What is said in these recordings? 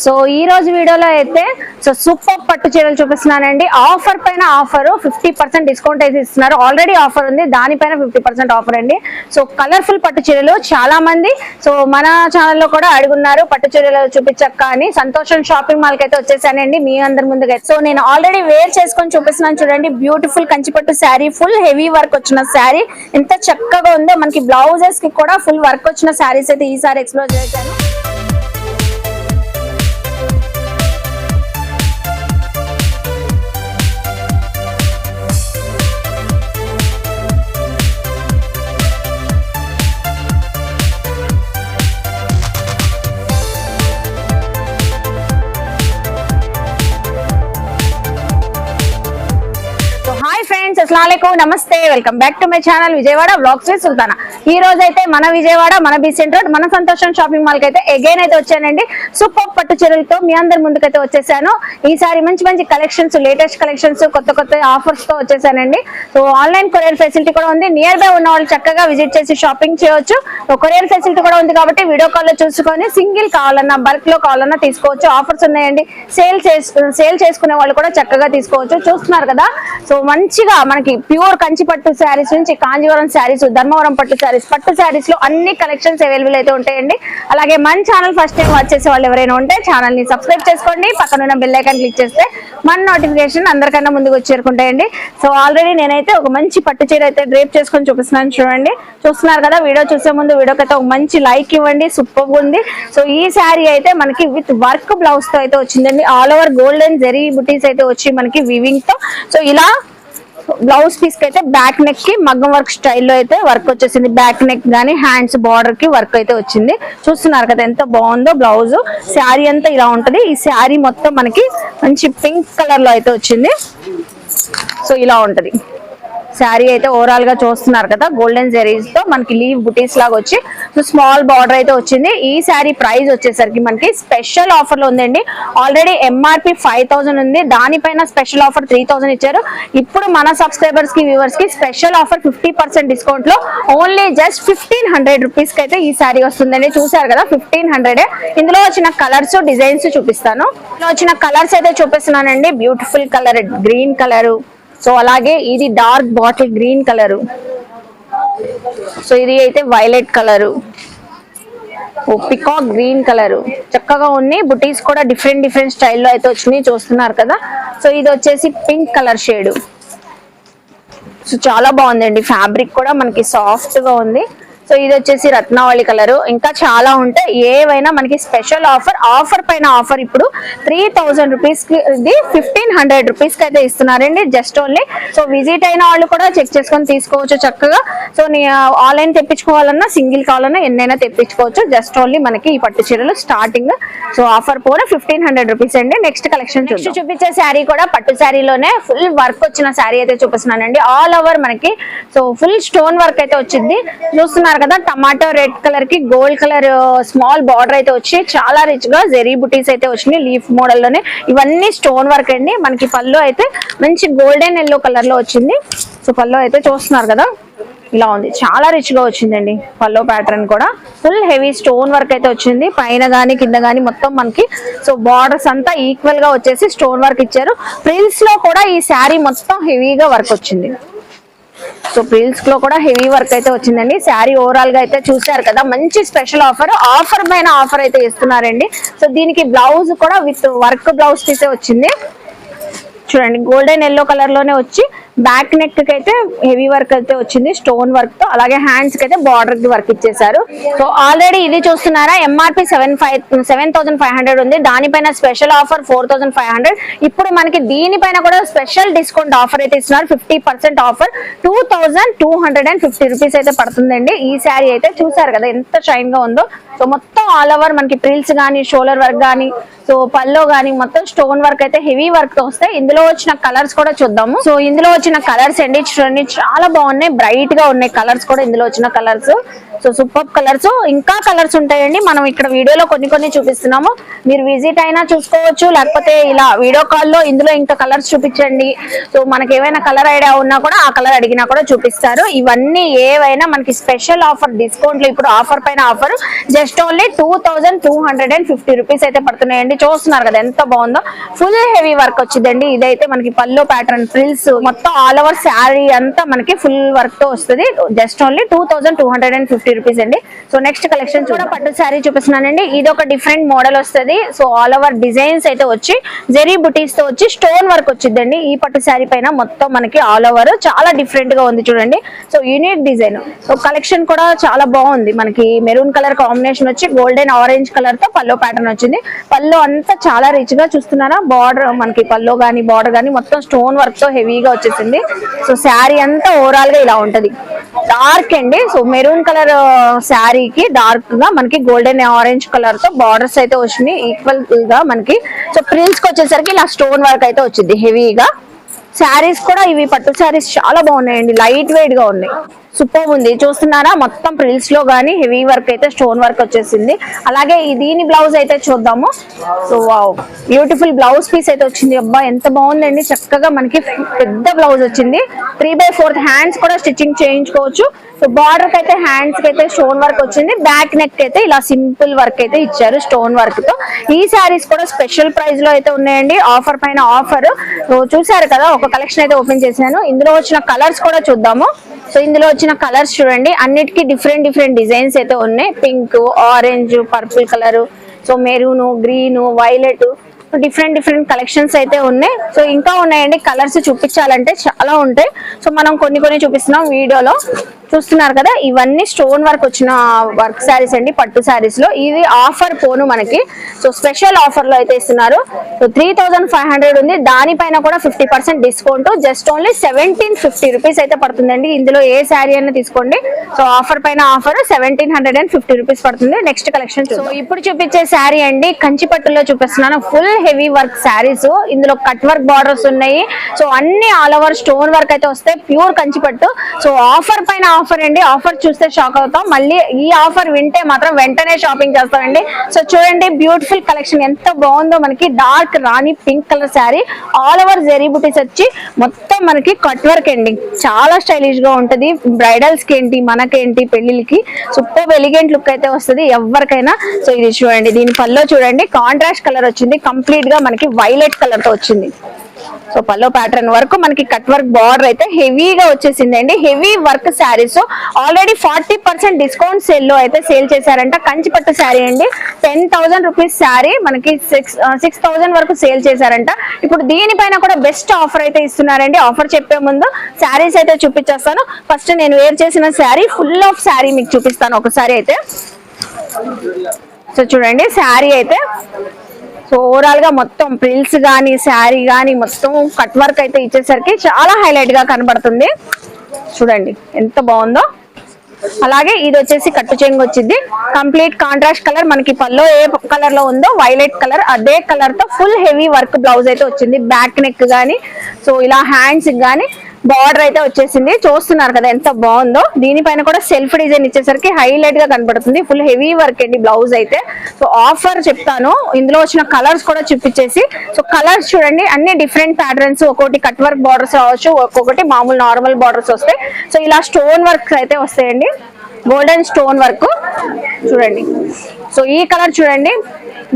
So ఈ రోజు వీడియోలో అయితే సూపర్ పట్టు చీరలు చూపిస్తున్నానండి. ఆఫర్ పైన ఆఫర్ 50% డిస్కౌంట్ అయితే ఇస్తున్నారు. ఆల్రెడీ ఆఫర్ ఉంది, దానిపైన 50% ఆఫర్ అండి. సో కలర్ఫుల్ పట్టు చీరలు చాలా మంది మన ఛానల్లో కూడా అడుగున్నారు, పట్టు చీరలు చూపించక్క అని. సంతోషం షాపింగ్ మాల్ కి అయితే వచ్చేసానండి మీ అందరి ముందుగా. సో నేను ఆల్రెడీ వేర్ చేసుకొని చూపిస్తున్నాను చూడండి. బ్యూటిఫుల్ కంచిపట్టు శారీ, ఫుల్ హెవీ వర్క్ వచ్చిన శారీ ఎంత చక్కగా ఉందో. మనకి బ్లౌజెస్ కి కూడా ఫుల్ వర్క్ వచ్చిన శారీస్ అయితే ఈసారి ఎక్స్ప్లోర్ చేశాను. అస్సలాముఅలైకుం, నమస్తే, welcome back to my channel Vijayawada vlogs with Sultana. ఈ రోజు అయితే మన విజయవాడ, మన బీచ్ సెంటర్, మన సంతోషం షాపింగ్ మాల్ కి అయితే అగైన్ అయితే వచ్చానండి. సూపర్ పట్టు చీరలతో మీ అందరి ముందుకైతే వచ్చేసాను. ఈసారి మంచి మంచి కలెక్షన్స్, లేటెస్ట్ కలెక్షన్స్, కొత్త కొత్త ఆఫర్స్ తో వచ్చేసానండి. సో ఆన్లైన్ కొరియర్ ఫెసిలిటీ కూడా ఉంది. నియర్ బై ఉన్న వాళ్ళు చక్కగా విజిట్ చేసి షాపింగ్ చేయొచ్చు. కొరియర్ ఫెసిలిటీ కూడా ఉంది కాబట్టి వీడియో కాల్ లో చూసుకొని సింగిల్ కావాలన్నా, బల్క్ లో కావాలన్నా తీసుకోవచ్చు. ఆఫర్స్ ఉన్నాయండి. సేల్ చేసుకునే వాళ్ళు కూడా చక్కగా తీసుకోవచ్చు. చూస్తున్నారు కదా, సో మంచిగా మనకి ప్యూర్ కంచి పట్టు శారీస్ నుంచి కాంజీవరం శారీస్, ధర్మవరం పట్టు శారీస్, పట్టు శారీస్ లో అన్ని కలెక్షన్స్ అవైలబుల్ అయితే ఉంటాయండి. అలాగే మన ఛానల్ ఫస్ట్ టైం వాచ్ చేసే వాళ్ళు ఎవరైనా ఉంటే ఛానల్ ని సబ్స్క్రైబ్ చేసుకోండి. పక్కన బెల్ ఐకాన్ క్లిక్ చేస్తే మన నోటిఫికేషన్ అందరికన్నా ముందుకు చేరుకుంటాయండి. సో ఆల్రెడీ నేనైతే ఒక మంచి పట్టు చీర అయితే డ్రేప్ చేసుకొని చూపిస్తున్నాను చూడండి. చూస్తున్నారు కదా, వీడియో చూసే ముందు వీడియోకి ఒక మంచి లైక్ ఇవ్వండి. సూపర్ ఉంది. సో ఈ శారీ అయితే మనకి విత్ వర్క్ బ్లౌజ్ తో అయితే వచ్చిందండి. ఆల్ ఓవర్ గోల్డెన్ జెరీ బుటీస్ అయితే వచ్చి మనకి వివింగ్ తో. సో ఇలా బ్లౌజ్ పీస్ కి అయితే బ్యాక్ నెక్ కి మగ్గం వర్క్ స్టైల్లో అయితే వర్క్ వచ్చేసింది. బ్యాక్ నెక్ గానీ హ్యాండ్స్ బార్డర్ కి వర్క్ అయితే వచ్చింది. చూస్తున్నారు కదా ఎంత బాగుందో బ్లౌజ్. శారీ అంతా ఇలా ఉంటది. ఈ శారీ మొత్తం మనకి మంచి పింక్ కలర్ లో అయితే వచ్చింది. సో ఇలా ఉంటది శారీ అయితే ఓవరాల్ గా. చూస్తున్నారు కదా, గోల్డెన్ జెరీస్ తో మనకి లీవ్ బుటీస్ లాగా వచ్చి స్మాల్ బార్డర్ అయితే వచ్చింది. ఈ శారీ ప్రైస్ వచ్చేసరికి మనకి స్పెషల్ ఆఫర్ లో ఉందండి. ఆల్రెడీ ఎంఆర్పి 5000 ఉంది, దానిపైన స్పెషల్ ఆఫర్ 3000 ఇచ్చారు. ఇప్పుడు మన సబ్స్క్రైబర్స్ కి, వ్యూవర్స్ కి స్పెషల్ ఆఫర్ 50% డిస్కౌంట్ లో ఓన్లీ జస్ట్ 1500 రూపీస్ కి అయితే ఈ శారీ వస్తుందండి. చూసారు కదా 1500. ఇందులో వచ్చిన కలర్స్, డిజైన్స్ చూపిస్తాను. ఇందులో వచ్చిన కలర్స్ అయితే చూపిస్తున్నానండి. Beautiful colour green colour, so అలాగే ఇది dark bottle green colour, so ఇది అయితే violet colour, peacock green colour. చక్కగా ఉన్నాయి. బుటీస్ కూడా డిఫరెంట్ స్టైల్లో అయితే వచ్చినాయి. చూస్తున్నారు కదా. సో ఇది వచ్చేసి పింక్ కలర్ షేడ్. సో చాలా బాగుందండి. ఫ్యాబ్రిక్ కూడా మనకి సాఫ్ట్ గా ఉంది. సో ఇది వచ్చేసి రత్నావళి కలరు. ఇంకా చాలా ఉంటాయి. ఏవైనా మనకి స్పెషల్ ఆఫర్ పైన ఆఫర్ ఇప్పుడు 3000 రూపీస్ కి, ఇది 1500 రూపీస్ కి అయితే ఇస్తున్నారండి జస్ట్ ఓన్లీ. సో విజిట్ అయిన వాళ్ళు కూడా చెక్ చేసుకొని తీసుకోవచ్చు చక్కగా. సో ఆన్లైన్ తెప్పించుకోవాలన్నా, సింగిల్ కావాలన్నా ఎన్నైనా తెప్పించుకోవచ్చు. జస్ట్ ఓన్లీ మనకి ఈ పట్టు చీరలు స్టార్టింగ్. సో ఆఫర్ పోన 1500 రూపీస్ అండి. నెక్స్ట్ కలెక్షన్ చూపించే శారీ కూడా పట్టు శారీలోనే ఫుల్ వర్క్ వచ్చిన శారీ అయితే చూపిస్తున్నానండి. ఆల్ ఓవర్ మనకి సో ఫుల్ స్టోన్ వర్క్ అయితే వచ్చింది. చూస్తున్నారు కదా, టమాటో రెడ్ కలర్ కి గోల్డ్ కలర్ స్మాల్ బార్డర్ అయితే వచ్చి చాలా రిచ్ గా జెరీ బుటీస్ అయితే వచ్చినాయి లీఫ్ మోడల్ లోనే. ఇవన్నీ స్టోన్ వర్క్ అండి. మనకి పళ్ళు అయితే మంచి గోల్డెన్ ఎల్లో కలర్ లో వచ్చింది. సో పళ్ళు అయితే చూస్తున్నారు కదా ఇలా ఉంది. చాలా రిచ్ గా వచ్చిందండి పల్లో ప్యాటర్న్ కూడా. ఫుల్ హెవీ స్టోన్ వర్క్ అయితే వచ్చింది. పైన గానీ కింద గానీ మొత్తం మనకి సో బార్డర్స్ అంతా ఈక్వల్ గా వచ్చేసి స్టోన్ వర్క్ ఇచ్చారు. ప్రిల్స్ లో కూడా ఈ శారీ మొత్తం హెవీగా వర్క్ వచ్చింది. సో ప్రిల్స్ లో కూడా హెవీ వర్క్ అయితే వచ్చిందండి. శారీ ఓవరాల్ గా అయితే చూసారు కదా, మంచి స్పెషల్ ఆఫర్ పైన ఆఫర్ అయితే ఇస్తున్నారండి. సో దీనికి బ్లౌజ్ కూడా విత్ వర్క్ బ్లౌజ్ పీసే వచ్చింది. చూడండి గోల్డెన్ ఎల్లో కలర్ లోనే వచ్చి బ్యాక్ నెక్ కి అయితే హెవీ వర్క్ అయితే వచ్చింది స్టోన్ వర్క్ తో. అలాగే హ్యాండ్స్ కి అయితే బార్డర్ కి వర్క్ ఇచ్చేసారు. సో ఆల్రెడీ ఇది చూస్తున్నారా, ఎంఆర్పి 7500 ఉంది, దానిపైన స్పెషల్ ఆఫర్ 4500. ఇప్పుడు మనకి దీనిపైన కూడా స్పెషల్ డిస్కౌంట్ ఆఫర్ అయితే ఇస్తున్నారు. 50% ఆఫర్ 2250 రూపీస్ అయితే పడుతుందండి. ఈ శారీ అయితే చూసారు కదా ఎంత షైన్ గా ఉందో. సో మొత్తం ఆల్ ఓవర్ మనకి ప్రిల్స్ గానీ, షోల్డర్ వర్క్ గానీ, సో పల్లో గానీ మొత్తం స్టోన్ వర్క్ అయితే హెవీ వర్క్ తో వస్తాయి. ఇందులో వచ్చిన కలర్స్ కూడా చూద్దాము. సో ఇందులో వచ్చిన కలర్స్ అండి చూడండి చాలా బాగున్నాయి. బ్రైట్ గా ఉన్నాయి కలర్స్ కూడా ఇందులో వచ్చిన కలర్స్. సో సూపర్ కలర్స్, ఇంకా కలర్స్ ఉంటాయండి. మనం ఇక్కడ వీడియోలో కొన్ని చూపిస్తున్నాము, మీరు విజిట్ అయినా చూసుకోవచ్చు, లేకపోతే ఇలా వీడియో కాల్లో ఇందులో ఇంకా కలర్స్ చూపించండి, సో మనకి ఏమైనా కలర్ ఐడియా ఉన్నా కూడా ఆ కలర్ అడిగినా కూడా చూపిస్తారు. ఇవన్నీ ఏవైనా మనకి స్పెషల్ ఆఫర్ డిస్కౌంట్లు, ఇప్పుడు ఆఫర్ పైన ఆఫర్ జస్ట్ ఓన్లీ 2250 రూపీస్ అయితే పడుతున్నాయండి. చూస్తున్నారు కదా ఎంత బాగుందో, ఫుల్ హెవీ వర్క్ వచ్చిందండి. ఇదైతే మనకి పల్లో ప్యాటర్న్ ఫ్రిల్స్ మొత్తం ఆల్ ఓవర్ శారీ అంతా మనకి ఫుల్ వర్క్ తో వస్తుంది. జస్ట్ ఓన్లీ 2250 రూపీస్ అండి. సో నెక్స్ట్ కలెక్షన్ కూడా పట్టు శారీ చూపిస్తున్నానండి. ఇది ఒక డిఫరెంట్ మోడల్ వస్తుంది. సో ఆల్ ఓవర్ డిజైన్స్ అయితే వచ్చి జెరీ బుటీస్ తో వచ్చి స్టోన్ వర్క్ వచ్చిందండి. ఈ పట్టు శారీ పైన మొత్తం మనకి ఆల్ ఓవర్ చాలా డిఫరెంట్ గా ఉంది చూడండి. So unique design, so collection కూడా చాలా బాగుంది. మనకి మెరూన్ కలర్ కాంబినేషన్ వచ్చి గోల్డెన్ ఆరెంజ్ కలర్ తో పల్లో ప్యాటర్న్ వచ్చింది. పల్లో అంతా చాలా రిచ్ గా చూస్తున్నారా, బార్డర్ మనకి పల్లో గానీ బార్డర్ గానీ మొత్తం స్టోన్ వర్క్ తో హెవీగా వచ్చేసింది. సో శారీ అంతా ఓవరాల్ గా ఇలా ఉంటది, డార్క్ అండి. సో మెరూన్ కలర్ శారీకి డార్క్ గా మనకి గోల్డెన్ ఆరెంజ్ కలర్ తో బార్డర్స్ అయితే వచ్చినాయి ఈక్వల్ గా మనకి. సో ప్రిల్స్ కి వచ్చేసరికి ఇలా స్టోన్ వర్క్ అయితే వచ్చింది హెవీగా. శారీస్ కూడా ఇవి పట్టు శారీస్ చాలా బాగున్నాయండి, లైట్ వెయిట్ గా ఉన్నాయి, సూపర్ ఉంది. చూస్తున్నారా మొత్తం ప్రిల్స్ లో గానీ హెవీ వర్క్ అయితే స్టోన్ వర్క్ వచ్చేసింది. అలాగే దీని బ్లౌజ్ అయితే చూద్దాము. So wow, beautiful blouse piece అయితే వచ్చింది. అబ్బా ఎంత బాగుందండి, చక్కగా మనకి పెద్ద బ్లౌజ్ వచ్చింది. 3/4 హ్యాండ్స్ కూడా స్టిచ్చింగ్ చేయించుకోవచ్చు. సో బార్డర్ కి అయితే హ్యాండ్స్ కి అయితే స్టోన్ వర్క్ వచ్చింది, బ్యాక్ నెక్ అయితే ఇలా సింపుల్ వర్క్ అయితే ఇచ్చారు స్టోన్ వర్క్ తో. ఈ శారీస్ కూడా స్పెషల్ ప్రైస్ లో అయితే ఉన్నాయండి, ఆఫర్ పైన ఆఫర్. సో చూసారు కదా, ఒక కలెక్షన్ అయితే ఓపెన్ చేశాను. ఇందులో వచ్చిన కలర్స్ కూడా చూద్దాము. సో ఇందులో వచ్చిన కలర్స్ చూడండి, అన్నిటికీ డిఫరెంట్ డిజైన్స్ అయితే ఉన్నాయి. Pink, orange, purple colour, so maroon, green, violet, different collections అయితే ఉన్నాయి. సో ఇంకా ఉన్నాయండి, కలర్స్ చూపించాలంటే చాలా ఉంటాయి. సో మనం కొన్ని చూపిస్తున్నాం వీడియోలో. చూస్తున్నారు కదా, ఇవన్నీ స్టోన్ వర్క్ వచ్చిన వర్క్ శారీస్ అండి పట్టు శారీస్ లో. ఇది ఆఫర్ పోను మనకి, సో స్పెషల్ ఆఫర్ లో అయితే ఇస్తున్నారు. సో 3500 ఉంది, దానిపైన కూడా 50% డిస్కౌంట్. జస్ట్ ఓన్లీ 1750 రూపీస్ అయితే పడుతుందండి. ఇందులో ఏ శారీ అయినా తీసుకోండి. సో ఆఫర్ పైన ఆఫర్ 1750 రూపీస్ పడుతుంది. నెక్స్ట్ కలెక్షన్, సో ఇప్పుడు చూపించే శారీ అండి కంచి పట్టులో చూపిస్తున్నాను. ఫుల్ హెవీ వర్క్ శారీస్, ఇందులో కట్ వర్క్ బార్డర్స్ ఉన్నాయి. సో అన్ని ఆల్ ఓవర్ స్టోన్ వర్క్ అయితే వస్తాయి, ప్యూర్ కంచి పట్టు. సో ఆఫర్ పైన ఆఫర్ అండి, ఆఫర్ చూస్తే షాక్ అవుతాం. మళ్ళీ ఈ ఆఫర్ వింటే మాత్రం వెంటనే షాపింగ్ చేస్తామండి. సో చూడండి బ్యూటిఫుల్ కలెక్షన్ ఎంత బాగుందో. మనకి dark rani pink colour sari, all over zari బుటీస్ వచ్చి మొత్తం మనకి కట్ వర్క్ అండి, చాలా స్టైలిష్ గా ఉంటది. బ్రైడల్స్ కి ఏంటి, మనకేంటి, పెళ్లికి సూపర్ ఎలిగెంట్ లుక్ అయితే వస్తుంది ఎవరికైనా. సో ఇది చూడండి, దీని పల్లో చూడండి కాంట్రాస్ట్ కలర్ వచ్చింది, కంప్లీట్ గా మనకి వైలెట్ కలర్ తో వచ్చింది. సో పల్లో ప్యాటర్న్ వరకు మనకి కట్ వర్క్ బార్డర్ అయితే హెవీగా వచ్చేసింది అండి. Heavy work saris already 40% discount sale లో అయితే సేల్ చేశారంట. కంచిపట్టు శారీ అండి, 10,000 రూపీస్ శారీ మనకి 6,000 వరకు సేల్ చేశారంట. ఇప్పుడు దీనిపైన కూడా బెస్ట్ ఆఫర్ అయితే ఇస్తున్నారండి. ఆఫర్ చెప్పే ముందు శారీస్ అయితే చూపించేస్తాను. ఫస్ట్ నేను వేర్ చేసిన శారీ, ఫుల్ ఆఫ్ శారీ మీకు చూపిస్తాను ఒకసారి అయితే. సో చూడండి శారీ అయితే, సో ఓవరాల్ గా మొత్తం ప్రిల్స్ గానీ శారీ గానీ మొత్తం కట్ వర్క్ అయితే ఇచ్చేసరికి చాలా హైలైట్ గా కనబడుతుంది. చూడండి ఎంత బాగుందో. అలాగే ఇది వచ్చేసి కట్టు చెంగు వచ్చింది, కంప్లీట్ కాంట్రాస్ట్ కలర్. మనకి పల్లో ఏ కలర్ లో ఉందో వైలెట్ కలర్, అదే కలర్ తో ఫుల్ హెవీ వర్క్ బ్లౌజ్ అయితే వచ్చింది. బ్యాక్ నెక్ గానీ, సో ఇలా హ్యాండ్స్ గానీ బార్డర్ అయితే వచ్చేసింది. చూస్తున్నారు కదా ఎంత బాగుందో. దీనిపైన కూడా సెల్ఫ్ డిజైన్ ఇచ్చేసరికి హైలైట్ గా కనబడుతుంది. ఫుల్ హెవీ వర్క్ అండి బ్లౌజ్ అయితే. సో ఆఫర్ చెప్తాను, ఇందులో వచ్చిన కలర్స్ కూడా చూపించేసి. సో కలర్స్ చూడండి, అన్ని డిఫరెంట్ ప్యాటర్న్స్, ఒక్కొక్కటి కట్ వర్క్ బార్డర్స్ రావచ్చు, ఒక్కొక్కటి మామూలు నార్మల్ బార్డర్స్ వస్తాయి. సో ఇలా స్టోన్ వర్క్స్ అయితే వస్తాయండి, గోల్డెన్ స్టోన్ వర్క్ చూడండి. సో ఈ కలర్ చూడండి,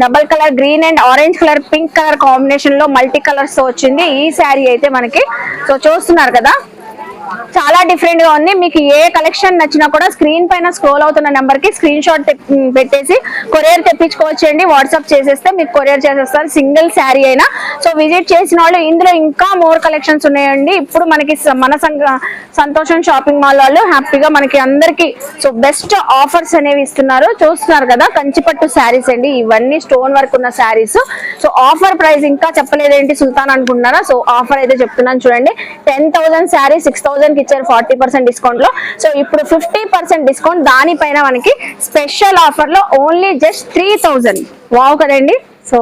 double colour green and orange colour pink colour combination లో మల్టీ కలర్స్ తో వచ్చింది ఈ శారీ అయితే మనకి. సో చూస్తున్నారు కదా, చాలా డిఫరెంట్ గా ఉంది. మీకు ఏ కలెక్షన్ నచ్చినా కూడా స్క్రీన్ పైన స్క్రోల్ అవుతున్న నెంబర్ కి స్క్రీన్ షాట్ పెట్టేసి కొరియర్ తెప్పించుకోవచ్చండి. వాట్సాప్ చేసేస్తే మీకు కొరియర్ చేసేస్తారు, సింగిల్ శారీ అయినా. సో విజిట్ చేసిన వాళ్ళు, ఇందులో ఇంకా మోర్ కలెక్షన్స్ ఉన్నాయండి. ఇప్పుడు మనకి మన సంతోషం షాపింగ్ మాల్ వాళ్ళు హ్యాపీగా మనకి అందరికి సో బెస్ట్ ఆఫర్స్ అనేవి ఇస్తున్నారు. చూస్తున్నారు కదా, కంచిపట్టు శారీస్ అండి ఇవన్నీ, స్టోన్ వర్క్ ఉన్న శారీస్. సో ఆఫర్ ప్రైస్ ఇంకా చెప్పలేదేంటి సుల్తాన్ అనుకుంటున్నారా? సో ఆఫర్ అయితే చెప్తున్నాను చూడండి. 10,000 శారీ 6,000 కి ఇచ్చారు 40% డిస్కౌంట్ లో. సో ఇప్పుడు 50% డిస్కౌంట్, దానిపైన మనకి స్పెషల్ ఆఫర్ లో ఓన్లీ జస్ట్ 3,000. వావ్ కదండి. సో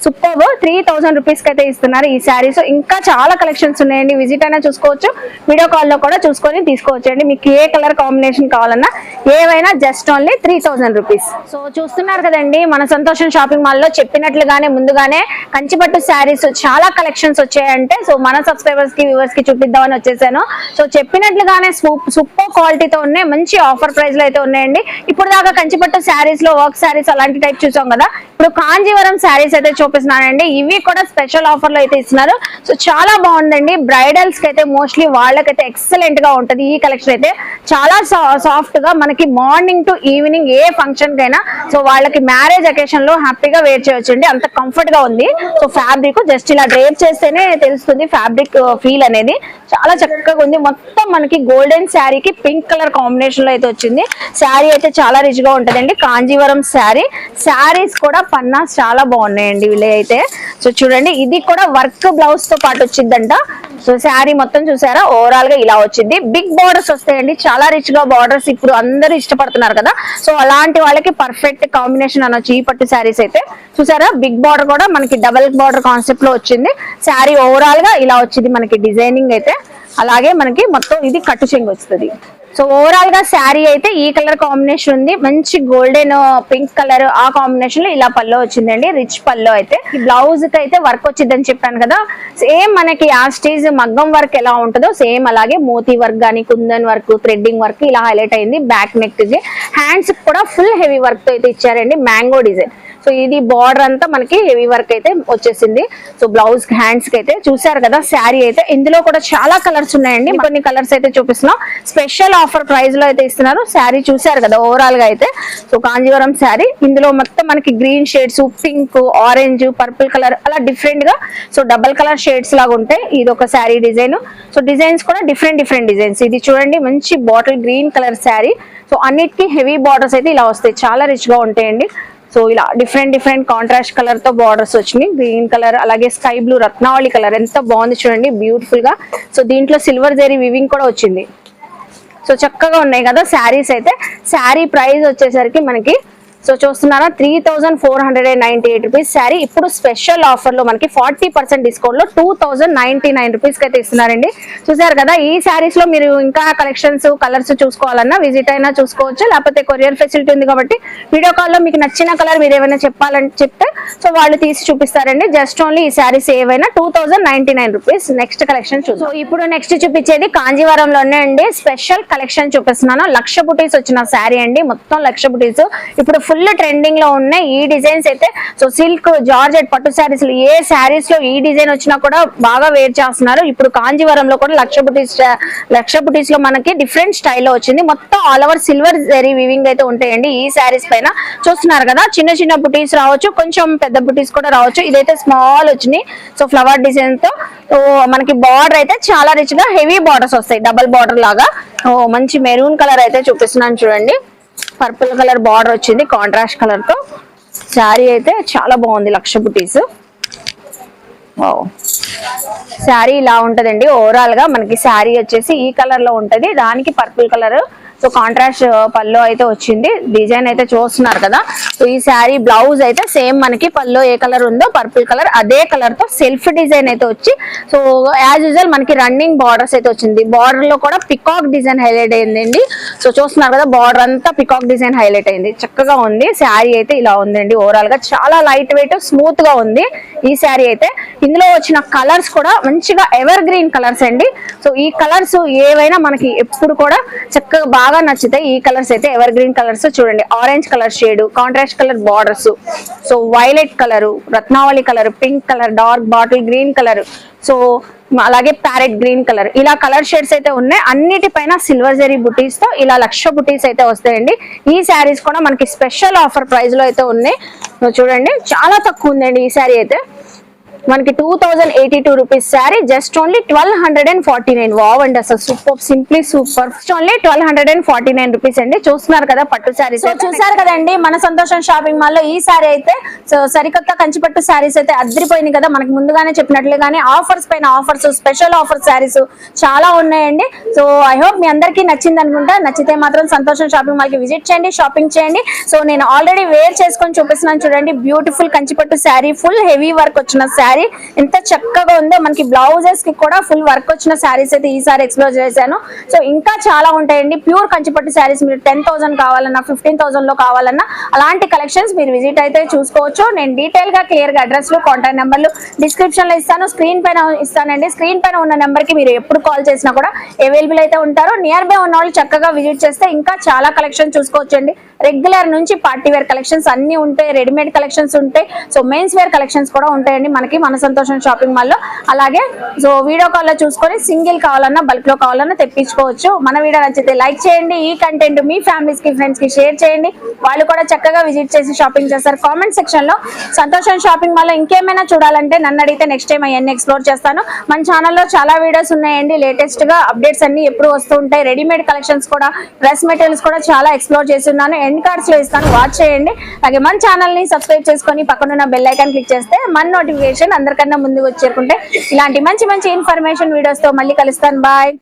సూపర్ 3000 రూపీస్ కి అయితే ఇస్తున్నారు ఈ శారీస్. ఇంకా చాలా కలెక్షన్స్ ఉన్నాయండి, విజిట్ అయినా చూసుకోవచ్చు, వీడియో కాల్ లో కూడా చూసుకొని తీసుకోవచ్చు అండి. మీకు ఏ కలర్ కాంబినేషన్ కావాలన్నా ఏవైనా జస్ట్ ఓన్లీ 3000 రూపీస్. సో చూస్తున్నారు కదండి, మన సంతోషం షాపింగ్ మాల్ లో చెప్పినట్లుగానే ముందుగానే కంచిపట్టు శారీస్ చాలా కలెక్షన్స్ వచ్చాయంటే సో మన సబ్స్క్రైబర్స్ కి వ్యూవర్స్ కి చూపిద్దామని వచ్చేసాను. సో చెప్పినట్లుగానే సూపర్ క్వాలిటీతో ఉన్నాయి, మంచి ఆఫర్ ప్రైస్ లో అయితే ఉన్నాయండి. ఇప్పుడు దాకా కంచిపట్టు శారీస్ లో వర్క్ శారీస్ అలాంటి టైప్ చూసాం కదా, ఇప్పుడు కాంజీవరం శారీస్ అయితే చూపిస్తున్నానండి. ఇవి కూడా స్పెషల్ ఆఫర్ లో అయితే ఇస్తున్నారు. సో చాలా బాగుందండి, బ్రైడల్స్ కి అయితే మోస్ట్లీ వాళ్ళకైతే ఎక్సలెంట్ గా ఉంటది. ఈ కలెక్షన్ అయితే చాలా సాఫ్ట్ గా మనకి morning to evening A function కైనా సో వాళ్ళకి మ్యారేజ్ అకేషన్ లో హ్యాపీగా వేర్ చేయొచ్చు అండి, అంత కంఫర్ట్ గా ఉంది. సో ఫ్యాబ్రిక్ జస్ట్ ఇలా డ్రేప్ చేస్తేనే తెలుస్తుంది ఫ్యాబ్రిక్ ఫీల్ అనేది, చాలా చక్కగా ఉంది. మొత్తం మనకి గోల్డెన్ శారీకి పింక్ కలర్ కాంబినేషన్ లో అయితే వచ్చింది. శారీ అయితే చాలా రిచ్ గా ఉంటదండి, కాంజీవరం శారీ. శారీస్ కూడా పన్నాస్ చాలా బాగున్నాయండి వీళ్ళే అయితే. సో చూడండి, ఇది కూడా వర్క్ బ్లౌజ్ తో పాటు వచ్చిందంట. సో శారీ మొత్తం చూసారా, ఓవరాల్ గా ఇలా వచ్చింది. బిగ్ బార్డర్స్ వస్తాయండి, చాలా రిచ్ గా బార్డర్స్ ఇప్పుడు అందరూ ఇష్టపడుతున్నారు కదా, సో అలాంటి వాళ్ళకి పర్ఫెక్ట్ కాంబినేషన్ అనొచ్చు ఈ పట్టు శారీస్ అయితే. చూసారా, బిగ్ బార్డర్ కూడా మనకి డబల్ బార్డర్ కాన్సెప్ట్ లో వచ్చింది. శారీ ఓవరాల్ గా ఇలా వచ్చింది మనకి డిజైనింగ్ అయితే. అలాగే మనకి మొత్తం ఇది కట్టు చెంగు వస్తుంది. సో ఓవరాల్ గా శారీ అయితే ఈ కలర్ కాంబినేషన్ ఉంది, మంచి గోల్డెన్ పింక్ కలర్ ఆ కాంబినేషన్ లో ఇలా పల్లో వచ్చిందండి, రిచ్ పల్లో అయితే. ఈ బ్లౌజ్ కి అయితే వర్క్ వచ్చిందని చెప్పాను కదా, సేమ్ మనకి యాస్టీజ్ మగ్గం వర్క్ ఎలా ఉంటుందో సేమ్ అలాగే మోతీ వర్క్ గానీ కుందన్ వర్క్ థ్రెడ్డింగ్ వర్క్ ఇలా హైలైట్ అయింది. బ్యాక్ నెక్ హ్యాండ్స్ కూడా ఫుల్ హెవీ వర్క్ తో అయితే ఇచ్చారండి, మ్యాంగో డిజైన్. సో ఇది బార్డర్ అంతా మనకి హెవీ వర్క్ అయితే వచ్చేసింది. సో బ్లౌజ్ హ్యాండ్స్ కి అయితే చూసారు కదా శారీ అయితే. ఇందులో కూడా చాలా కలర్స్ ఉన్నాయండి, కొన్ని కలర్స్ అయితే చూపిస్తున్నాం. స్పెషల్ ఆఫర్ ప్రైస్ లో అయితే ఇస్తున్నారు. శారీ చూసారు కదా ఓవరాల్ గా అయితే. సో కాంజీవరం శారీ, ఇందులో మొత్తం మనకి green shades, pink, orange, purple colour అలా డిఫరెంట్ గా సో డబల్ కలర్ షేడ్స్ లాగా ఉంటాయి. ఇది ఒక శారీ డిజైన్. సో డిజైన్స్ కూడా డిఫరెంట్ డిజైన్స్. ఇది చూడండి, మంచి bottle green colour sari. So అన్నిటికీ హెవీ బార్డర్స్ అయితే ఇలా వస్తాయి, చాలా రిచ్ గా ఉంటాయండి. సో ఇలా డిఫరెంట్ కాంట్రాస్ట్ కలర్ తో బార్డర్స్ వచ్చినాయి, గ్రీన్ కలర్ అలాగే స్కై బ్లూ రత్నావళి కలర్ ఎంత బాగుంది చూడండి, బ్యూటిఫుల్ గా. సో దీంట్లో సిల్వర్ జరీ వివింగ్ కూడా వచ్చింది. సో చక్కగా ఉన్నాయి కదా శారీస్ అయితే. శారీ ప్రైస్ వచ్చేసరికి మనకి సో చూస్తున్నారా 3498 రూపీస్ శారీ. ఇప్పుడు స్పెషల్ ఆఫర్ లో మనకి 40% డిస్కౌంట్ లో 2099 రూపీస్ కి అయితే ఇస్తున్నారండి. చూసారు కదా, ఈ శారీస్ లో మీరు ఇంకా కలెక్షన్స్ కలర్స్ చూసుకోవాలన్నా విజిట్ అయినా చూసుకోవచ్చు, లేకపోతే కొరియర్ ఫెసిలిటీ ఉంది కాబట్టి వీడియో కాల్ లో మీకు నచ్చిన కలర్ మీరు ఏమైనా చెప్పాలని చెప్తే సో వాళ్ళు తీసి చూపిస్తారండి. జస్ట్ ఓన్లీ ఈ శారీస్ ఏవైనా 2099 రూపీస్. నెక్స్ట్ కలెక్షన్ చూద్దాం. సో ఇప్పుడు నెక్స్ట్ చూపించేది కాంజీవరంలోనే అండి, స్పెషల్ కలెక్షన్ చూపిస్తున్నాను. లక్ష బుటీస్ వచ్చిన శారీ అండి, మొత్తం లక్ష బుటీస్ ఇప్పుడు ఫుల్ ట్రెండింగ్ లో ఉన్నాయి ఈ డిజైన్స్ అయితే. సో సిల్క్ జార్జెట్ పట్టు శారీస్ ఏ శారీస్ లో ఈ డిజైన్ వచ్చినా కూడా బాగా వేర్ చేస్తున్నారు. ఇప్పుడు కాంజీవరంలో కూడా లక్ష బుటీస్ లో మనకి డిఫరెంట్ స్టైల్లో వచ్చింది. మొత్తం all over silver zari weaving అయితే ఉంటాయండి ఈ శారీస్ పైన. చూస్తున్నారు కదా, చిన్న బుటీస్ రావచ్చు, కొంచెం పెద్ద బుటీస్ కూడా రావచ్చు. ఇదైతే స్మాల్ వచ్చినాయి సో ఫ్లవర్ డిజైన్ తో. మనకి బార్డర్ అయితే చాలా రిచ్ గా హెవీ బార్డర్స్ వస్తాయి, డబల్ బార్డర్ లాగా. మంచి మెరూన్ కలర్ అయితే చూపిస్తున్నాను చూడండి, పర్పుల్ కలర్ బార్డర్ వచ్చింది కాంట్రాస్ట్ కలర్ తో. శారీ అయితే చాలా బాగుంది, లక్ష బుటీస్. శారీ ఇలా ఉంటదండి ఓవరాల్ గా. మనకి శారీ వచ్చేసి ఈ కలర్ లో ఉంటది, దానికి పర్పుల్ కలర్ సో కాంట్రాస్ట్ పల్లో అయితే వచ్చింది. డిజైన్ అయితే చూస్తున్నారు కదా. సో ఈ శారీ బ్లౌజ్ అయితే సేమ్ మనకి పల్లో ఏ కలర్ ఉందో పర్పుల్ కలర్ అదే కలర్ తో సెల్ఫ్ డిజైన్ అయితే వచ్చి సో యాజ్ యూజువల్ మనకి రన్నింగ్ బార్డర్స్ అయితే వచ్చింది. బార్డర్ లో కూడా పికాక్ డిజైన్ హైలైట్ అయిందండి. సో చూస్తున్నారు కదా, బార్డర్ అంతా పికాక్ డిజైన్ హైలైట్ అయింది, చక్కగా ఉంది. శారీ అయితే ఇలా ఉందండి ఓవరాల్ గా, చాలా లైట్ వెయిట్ స్మూత్ గా ఉంది ఈ శారీ అయితే. ఇందులో వచ్చిన కలర్స్ కూడా మంచిగా ఎవర్ గ్రీన్ కలర్స్ అండి. సో ఈ కలర్స్ ఏవైనా మనకి ఎప్పుడు కూడా చక్కగా బాగా నచ్చుతాయి. ఈ కలర్స్ అయితే ఎవర్ గ్రీన్ కలర్స్. చూడండి, orange colour shade, contrast colour borders, so violet colour, రత్నావళి colour, pink colour, dark bottle green colour, so అలాగే ప్యారెట్ గ్రీన్ కలర్, ఇలా కలర్ షేడ్స్ అయితే ఉన్నాయి. అన్నిటిపైన సిల్వర్ జరీ బుటీస్ తో ఇలా లక్ష బుటీస్ అయితే వస్తాయండి. ఈ శారీస్ కూడా మనకి స్పెషల్ ఆఫర్ ప్రైస్ లో అయితే ఉన్నాయి. చూడండి, చాలా తక్కువ ఉందండి ఈ శారీ అయితే. మనకి 2082 rupees sari just only 1249. Wow అండి, అసలు super, simply super. Only 1249 rupees అండి. చూస్తున్నారు కదా పట్టు శారీస్. చూసారు కదండి మన సంతోషం షాపింగ్ మాల్ లో ఈ శారీ అయితే సో సరికొత్త కంచిపట్టు శారీస్ అయితే అదిరిపోయింది కదా. మనకి ముందుగానే చెప్పినట్లుగానే ఆఫర్స్ పైన ఆఫర్స్, స్పెషల్ ఆఫర్ శారీస్ చాలా ఉన్నాయండి. సో ఐ హోప్ మీ అందరికీ నచ్చింది అనుకుంటా. నచ్చితే మాత్రం సంతోషం షాపింగ్ మాల్ కి విజిట్ చేయండి, షాపింగ్ చేయండి. సో నేను ఆల్రెడీ వేర్ చేసుకొని చూపిస్తున్నాను చూడండి. బ్యూటిఫుల్ కంచిపట్టు శారీ, ఫుల్ హెవీ వర్క్ వచ్చిన శారీ, ఎంత చక్కగా ఉందో. మనకి బ్లౌజెస్ కి కూడా ఫుల్ వర్క్ వచ్చిన శారీస్ అయితే ఈసారి ఎక్స్ప్లోర్ చేశాను. సో ఇంకా చాలా ఉంటాయండి ప్యూర్ కంచిపట్టు శారీస్. మీరు 10,000 కావాలన్నా, 15,000 లో కావాలన్నా అలాంటి కలెక్షన్స్ మీరు విజిట్ అయితే చూసుకోవచ్చు. నేను డీటెయిల్ గా క్లియర్ గా అడ్రస్ లు, కాంటాక్ట్ నెంబర్లు డిస్క్రిప్షన్ లో ఇస్తాను, స్క్రీన్ పైన ఇస్తానండి. స్క్రీన్ పైన ఉన్న నెంబర్ కి మీరు ఎప్పుడు కాల్ చేసినా కూడా అవైలబుల్ అయితే ఉంటారు. నియర్ బై ఉన్న వాళ్ళు చక్కగా విజిట్ చేస్తే ఇంకా చాలా కలెక్షన్ చూసుకోవచ్చండి. రెగ్యులర్ నుంచి పార్టీ వేర్ కలెక్షన్స్ అన్ని ఉంటాయి, రెడీమేడ్ కలెక్షన్స్ ఉంటాయి. సో మెన్స్ వేర్ కలెక్షన్స్ కూడా ఉంటాయండి మనకి మన సంతోషం షాపింగ్ మాల్ లో. అలాగే సో వీడియో కాల్ లో చూసుకొని సింగిల్ కావాలన్నా, బల్క్ లో కావాలన్నా తెప్పించుకోవచ్చు. మన వీడియో నచ్చితే లైక్ చేయండి. ఈ కంటెంట్ మీ ఫ్యామిలీస్ కి, ఫ్రెండ్స్ కి షేర్ చేయండి. వాళ్ళు కూడా చక్కగా విజిట్ చేసి షాపింగ్ చేస్తారు. కామెంట్ సెక్షన్ లో సంతోషం షాపింగ్ మాల్ లో ఇంకేమైనా చూడాలంటే నన్ను అడిగితే నెక్స్ట్ టైం అవన్నీ ఎక్స్ప్లోర్ చేస్తాను. మన ఛానల్లో చాలా వీడియోస్ ఉన్నాయండి. లేటెస్ట్ గా అప్డేట్స్ అన్ని ఎప్పుడు వస్తూ ఉంటాయి. రెడీమేడ్ కలెక్షన్స్ కూడా, డ్రెస్ మెటీరియల్స్ కూడా చాలా ఎక్స్ప్లోర్ చేస్తున్నాను. ఎండ్ కార్డ్స్ లో ఇస్తాను, వాచ్ చేయండి. అలాగే మన ఛానల్ ని సబ్స్క్రైబ్ చేసుకొని పక్కనున్న బెల్ ఐకాన్ క్లిక్ చేస్తే మన నోటిఫికేషన్ అందరికన్నా ముందుకు వచ్చేరుకుంటే ఇలాంటి మంచి మంచి ఇన్ఫర్మేషన్ వీడియోస్ తో మళ్ళీ కలుస్తాను. బాయ్.